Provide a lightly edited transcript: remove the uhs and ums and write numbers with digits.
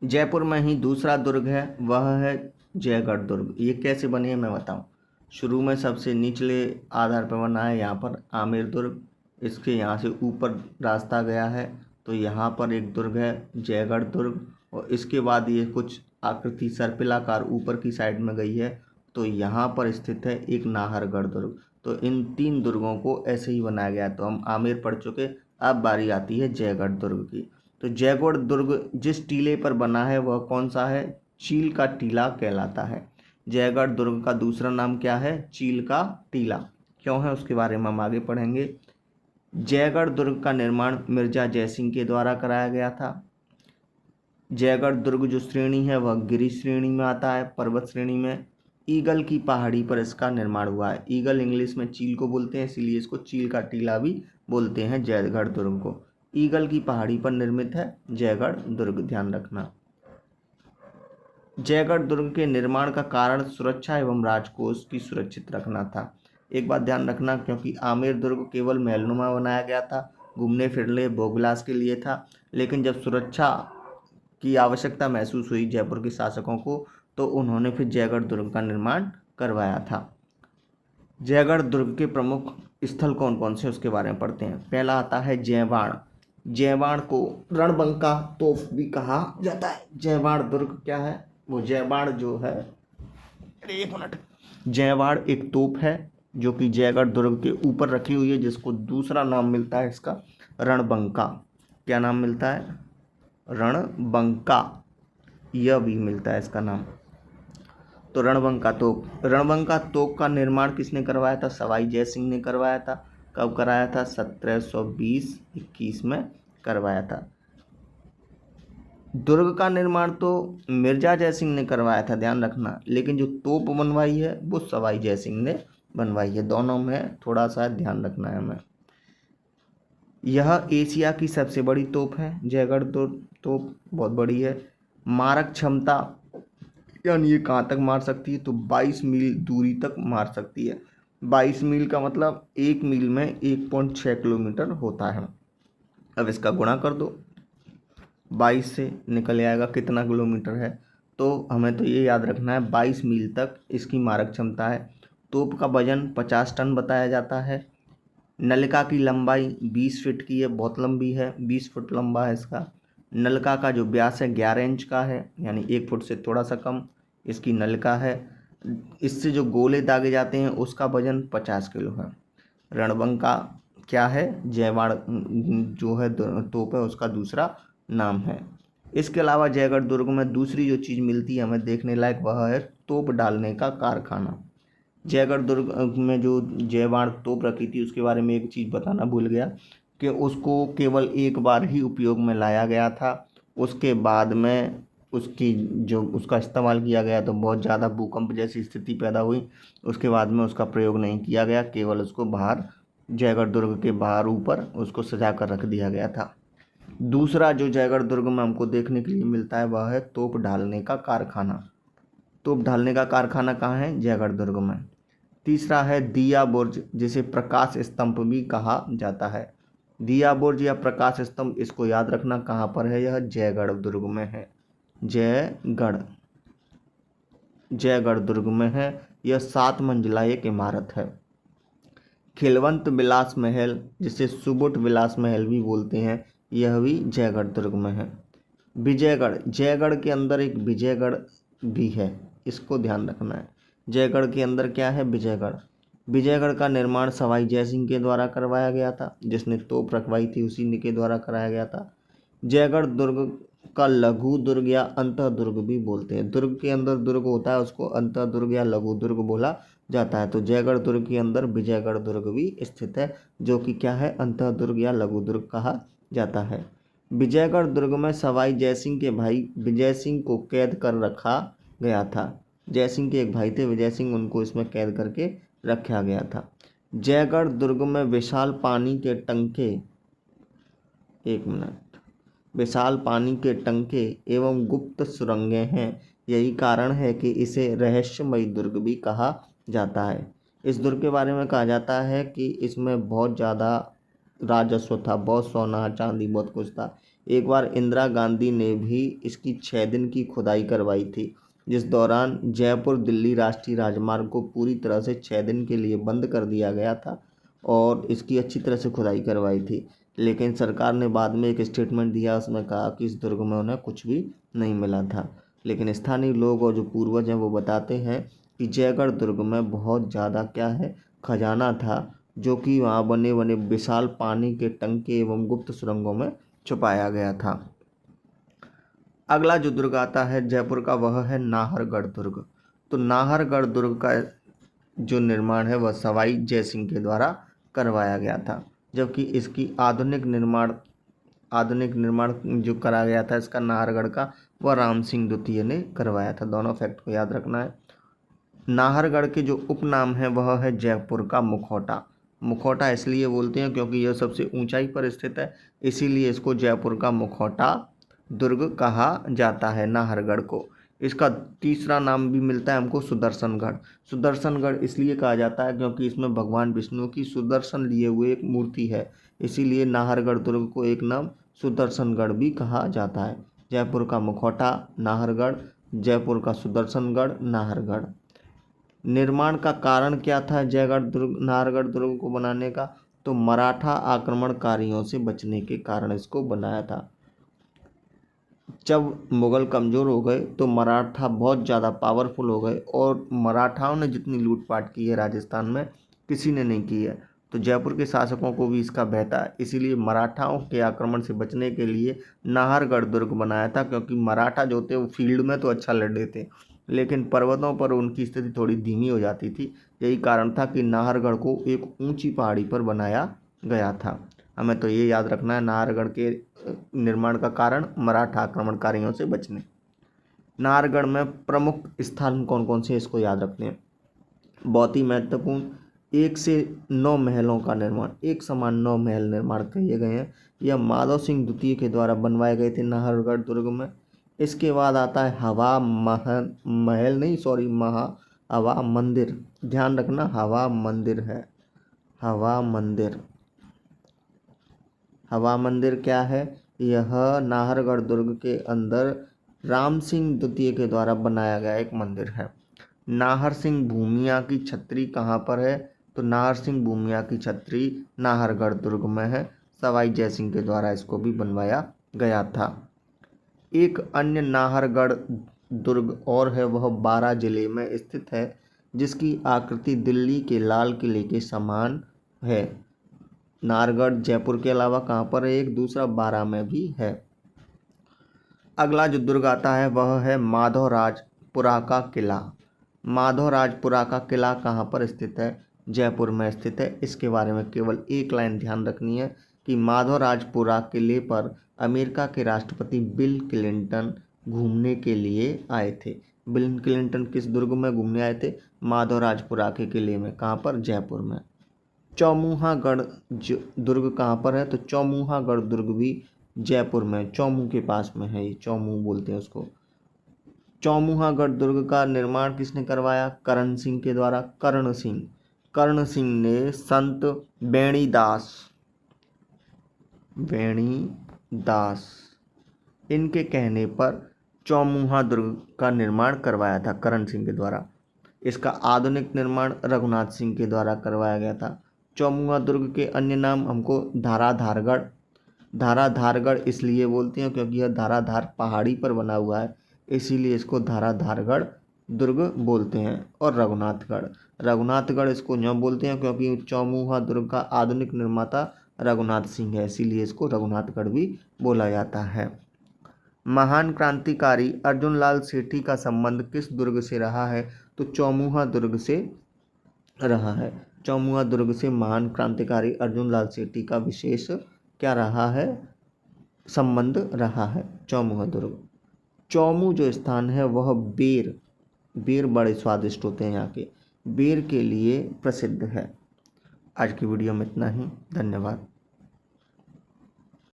जयपुर में ही दूसरा दुर्ग है, वह है जयगढ़ दुर्ग। ये कैसे बनी है मैं बताऊं। शुरू में सबसे निचले आधार पर बना है यहाँ पर आमेर दुर्ग। इसके यहाँ से ऊपर रास्ता गया है तो यहाँ पर एक दुर्ग है जयगढ़ दुर्ग, और इसके बाद ये कुछ आकृति सर्पिलाकार ऊपर की साइड में गई है तो यहाँ पर स्थित है एक नाहरगढ़ दुर्ग। तो इन 3 दुर्गों को ऐसे ही बनाया गया। तो हम आमेर पढ़ चुके, अब बारी आती है जयगढ़ दुर्ग की। तो जयगढ़ दुर्ग जिस टीले पर बना है वह कौन सा है? चील का टीला कहलाता है। जयगढ़ दुर्ग का दूसरा नाम क्या है? चील का टीला। क्यों है उसके बारे में हम आगे पढ़ेंगे। जयगढ़ दुर्ग का निर्माण मिर्जा जयसिंह के द्वारा कराया गया था। जयगढ़ दुर्ग जो श्रेणी है वह गिरी श्रेणी में आता है, पर्वत श्रेणी में। ईगल की पहाड़ी पर इसका निर्माण हुआ है। ईगल इंग्लिश में चील को बोलते हैं, इसीलिए इसको चील का टीला भी बोलते हैं जयगढ़ दुर्ग को। ईगल की पहाड़ी पर निर्मित है जयगढ़ दुर्ग, ध्यान रखना। जयगढ़ दुर्ग के निर्माण का कारण सुरक्षा एवं राजकोष की सुरक्षित रखना था। एक बात ध्यान रखना, क्योंकि आमेर दुर्ग केवल महलनुमा बनाया गया था, घूमने फिरने भोगविलास के लिए था, लेकिन जब सुरक्षा की आवश्यकता महसूस हुई जयपुर के शासकों को तो उन्होंने फिर जयगढ़ दुर्ग का निर्माण करवाया था। जयगढ़ दुर्ग के प्रमुख स्थल कौन कौन से उसके बारे में पढ़ते हैं। पहला आता है जयवाड़। जयवाड़ को रणबंका तोप भी कहा जाता है। जयवाड़ दुर्ग क्या है? वो जयवाड़ जो है, अरे एक मिनट, जयवाड़ एक तोप है जो कि जयगढ़ दुर्ग के ऊपर रखी हुई है, जिसको दूसरा नाम मिलता है इसका रणबंका। क्या नाम मिलता है? रणबंका, यह भी मिलता है इसका नाम। तो रणबंका तोप का निर्माण किसने करवाया था? सवाई जयसिंह ने करवाया था। कब कराया था? 1720-21 में करवाया था। दुर्ग का निर्माण तो मिर्जा जयसिंह ने करवाया था, ध्यान रखना, लेकिन जो तोप बनवाई है वो सवाई जयसिंह ने बनवाई है। दोनों में थोड़ा सा ध्यान रखना है हमें। यह एशिया की सबसे बड़ी तोप है। जयगढ़ तोप बहुत बड़ी है। मारक क्षमता, यानी ये कहाँ तक मार सकती है? तो 22 मील दूरी तक मार सकती है। 22 मील का मतलब 1 मील में 1.6 किलोमीटर होता है। अब इसका गुणा कर दो, 22 से निकल आएगा कितना किलोमीटर है। तो हमें तो ये याद रखना है 22 मील तक इसकी मारक क्षमता है। तोप का वजन 50 टन बताया जाता है। नलिका की लंबाई 20 फीट की है, बहुत लंबी है, 20 फुट लंबा है इसका। नलिका का जो व्यास है 11 इंच का है, यानी 1 फुट से थोड़ा सा कम इसकी नलिका है। इससे जो गोले दागे जाते हैं उसका वजन 50 किलो है। रणबंका क्या है? जयवाड़ जो है तोप है उसका दूसरा नाम है। इसके अलावा जयगढ़ दुर्ग में दूसरी जो चीज़ मिलती है हमें देखने लायक, वह है तोप डालने का कारखाना। जयगढ़ दुर्ग में जो जयवाड़ तोप रखी थी उसके बारे में एक चीज़ बताना भूल गया कि उसको केवल एक बार ही उपयोग में लाया गया था। उसके बाद में उसकी जो उसका इस्तेमाल किया गया तो बहुत ज़्यादा भूकंप जैसी स्थिति पैदा हुई। उसके बाद में उसका प्रयोग नहीं किया गया, केवल उसको बाहर जयगढ़ दुर्ग के बाहर ऊपर उसको सजा कर रख दिया गया था। दूसरा जो जयगढ़ दुर्ग में हमको देखने के लिए मिलता है वह है तोप ढालने का कारखाना। तोप ढालने का कारखाना कहाँ है? जयगढ़ दुर्ग में। तीसरा है दिया बुर्ज, जिसे प्रकाश स्तंभ भी कहा जाता है। दिया बुर्ज या प्रकाश स्तंभ, इसको याद रखना कहाँ पर है? यह जयगढ़ दुर्ग में है। जयगढ़ दुर्ग में है। यह 7 मंजिला एक इमारत है। खिलवंत विलास महल, जिसे सुबुट विलास महल भी बोलते हैं, यह भी जयगढ़ दुर्ग में है। विजयगढ़, जयगढ़ के अंदर एक विजयगढ़ भी है, इसको ध्यान रखना है। जयगढ़ के अंदर क्या है? विजयगढ़। विजयगढ़ का निर्माण सवाई जयसिंह के द्वारा करवाया गया था, जिसने तोप रखवाई थी उसी के द्वारा कराया गया था। जयगढ़ दुर्ग का लघु दुर्ग या अंतः दुर्ग भी बोलते हैं। दुर्ग के अंदर दुर्ग होता है उसको अंतः दुर्ग या लघु दुर्ग बोला जाता है। तो जयगढ़ दुर्ग के अंदर विजयगढ़ दुर्ग भी स्थित है, जो कि क्या है? अंतः दुर्ग या लघु दुर्ग कहा जाता है। विजयगढ़ दुर्ग में सवाई जयसिंह के भाई विजय सिंह को कैद कर रखा गया था। जयसिंह के एक भाई थे विजय सिंह, उनको इसमें कैद करके रखा गया था। जयगढ़ दुर्ग में विशाल पानी के टंके, एक मिनट, विशाल पानी के टंके एवं गुप्त सुरंगें हैं। यही कारण है कि इसे रहस्यमयी दुर्ग भी कहा जाता है। इस दुर्ग के बारे में कहा जाता है कि इसमें बहुत ज़्यादा राजस्व था, बहुत सोना चांदी बहुत कुछ था, एक बार इंदिरा गांधी ने भी इसकी 6 दिन की खुदाई करवाई थी, जिस दौरान जयपुर दिल्ली राष्ट्रीय राजमार्ग को पूरी तरह से 6 दिन के लिए बंद कर दिया गया था और इसकी अच्छी तरह से खुदाई करवाई थी। लेकिन सरकार ने बाद में एक स्टेटमेंट दिया, उसमें कहा कि इस दुर्ग में उन्हें कुछ भी नहीं मिला था। लेकिन स्थानीय लोग और जो पूर्वज हैं वो बताते हैं कि जयगढ़ दुर्ग में बहुत ज़्यादा क्या है, खजाना था, जो कि वहाँ बने बने विशाल पानी के टंके एवं गुप्त सुरंगों में छुपाया गया था। अगला जो दुर्ग आता है जयपुर का, वह है नाहरगढ़ दुर्ग। तो नाहरगढ़ दुर्ग का जो निर्माण है वह सवाई जयसिंह के द्वारा करवाया गया था, जबकि इसकी आधुनिक निर्माण जो करा गया था इसका नाहरगढ़ का, वह राम सिंह द्वितीय ने करवाया था। दोनों फैक्ट को याद रखना है। नाहरगढ़ के जो उपनाम है वह है जयपुर का मुखौटा। मुखौटा इसलिए बोलते हैं क्योंकि यह सबसे ऊंचाई पर स्थित है, इसीलिए इसको जयपुर का मुखौटा दुर्ग कहा जाता है नाहरगढ़ को। इसका तीसरा नाम भी मिलता है हमको, सुदर्शनगढ़। सुदर्शनगढ़ इसलिए कहा जाता है क्योंकि इसमें भगवान विष्णु की सुदर्शन लिए हुए एक मूर्ति है, इसीलिए नाहरगढ़ दुर्ग को एक नाम सुदर्शनगढ़ भी कहा जाता है। जयपुर का मुखौटा नाहरगढ़, जयपुर का सुदर्शनगढ़ नाहरगढ़। निर्माण का कारण क्या था जयगढ़ दुर्ग नाहरगढ़ दुर्ग को बनाने का? तो मराठा आक्रमणकारियों से बचने के कारण इसको बनाया था। जब मुग़ल कमज़ोर हो गए तो मराठा बहुत ज़्यादा पावरफुल हो गए और मराठाओं ने जितनी लूटपाट की है राजस्थान में किसी ने नहीं की है। तो जयपुर के शासकों को भी इसका भय था, इसीलिए मराठाओं के आक्रमण से बचने के लिए नाहरगढ़ दुर्ग बनाया था, क्योंकि मराठा जो थे वो फील्ड में तो अच्छा लड़ रहे थे लेकिन पर्वतों पर उनकी स्थिति थोड़ी धीमी हो जाती थी। यही कारण था कि नाहरगढ़ को एक ऊंची पहाड़ी पर बनाया गया था। हमें तो ये याद रखना है, नाहरगढ़ के निर्माण का कारण मराठा आक्रमणकारियों से बचने। नाहरगढ़ में प्रमुख स्थान कौन कौन से इसको याद रखते हैं। बहुत ही महत्वपूर्ण 1 से 9 महलों का निर्माण, एक समान 9 महल निर्माण किए गए हैं। यह माधव सिंह द्वितीय के द्वारा बनवाए गए थे नाहरगढ़ दुर्ग में। इसके बाद आता है हवा मंदिर। ध्यान रखना, हवा मंदिर है, हवा मंदिर। हवा मंदिर क्या है? यह नाहरगढ़ दुर्ग के अंदर राम सिंह द्वितीय के द्वारा बनाया गया एक मंदिर है। नाहर सिंह भूमिया की छत्री कहाँ पर है? तो नाहर सिंह भूमिया की छत्री नाहरगढ़ दुर्ग में है। सवाई जयसिंह के द्वारा इसको भी बनवाया गया था। एक अन्य नाहरगढ़ दुर्ग और है, वह बारां जिले में स्थित है, जिसकी आकृति दिल्ली के लाल किले के समान है। नाहरगढ़ जयपुर के अलावा कहाँ पर है? एक दूसरा बारां में भी है। अगला जो दुर्ग आता है वह है माधवराजपुरा का किला। माधवराजपुरा का किला कहाँ पर स्थित है? जयपुर में स्थित है। इसके बारे में केवल एक लाइन ध्यान रखनी है कि माधवराजपुरा किले पर अमेरिका के राष्ट्रपति बिल क्लिंटन घूमने के लिए आए थे। बिल क्लिंटन किस दुर्ग में घूमने आए थे? माधवराजपुरा के किले में। कहाँ पर? जयपुर में। चौमुहागढ़ दुर्ग कहाँ पर है? तो चौमुहागढ़ दुर्ग भी जयपुर में, चौमू के पास में है, ये चौमू बोलते हैं उसको। चौमुहागढ़ दुर्ग का निर्माण किसने करवाया? करण सिंह के द्वारा। कर्ण सिंह ने संत बेणीदास इनके कहने पर चौमुहा दुर्ग का निर्माण करवाया था करण सिंह के द्वारा। इसका आधुनिक निर्माण रघुनाथ सिंह के द्वारा करवाया गया था। चौमुहा दुर्ग के अन्य नाम हमको धाराधारगढ़ इसलिए बोलते हैं क्योंकि यह धाराधार पहाड़ी पर बना हुआ है, इसीलिए इसको धाराधारगढ़ दुर्ग बोलते हैं। और रघुनाथगढ़ इसको यूँ बोलते हैं क्योंकि चौमुहा दुर्ग का आधुनिक निर्माता रघुनाथ सिंह है, इसीलिए इसको रघुनाथगढ़ भी बोला जाता है। महान क्रांतिकारी अर्जुनलाल सेठी का संबंध किस दुर्ग से रहा है? तो चौमुहा दुर्ग से रहा है। चौमुहा दुर्ग से महान क्रांतिकारी अर्जुनलाल सेठी का विशेष क्या रहा है? संबंध रहा है। चौमुहा दुर्ग। चौमू जो स्थान है वह बेर बड़े स्वादिष्ट होते हैं, यहाँ के बेर के लिए प्रसिद्ध है। आज की वीडियो में इतना ही। धन्यवाद।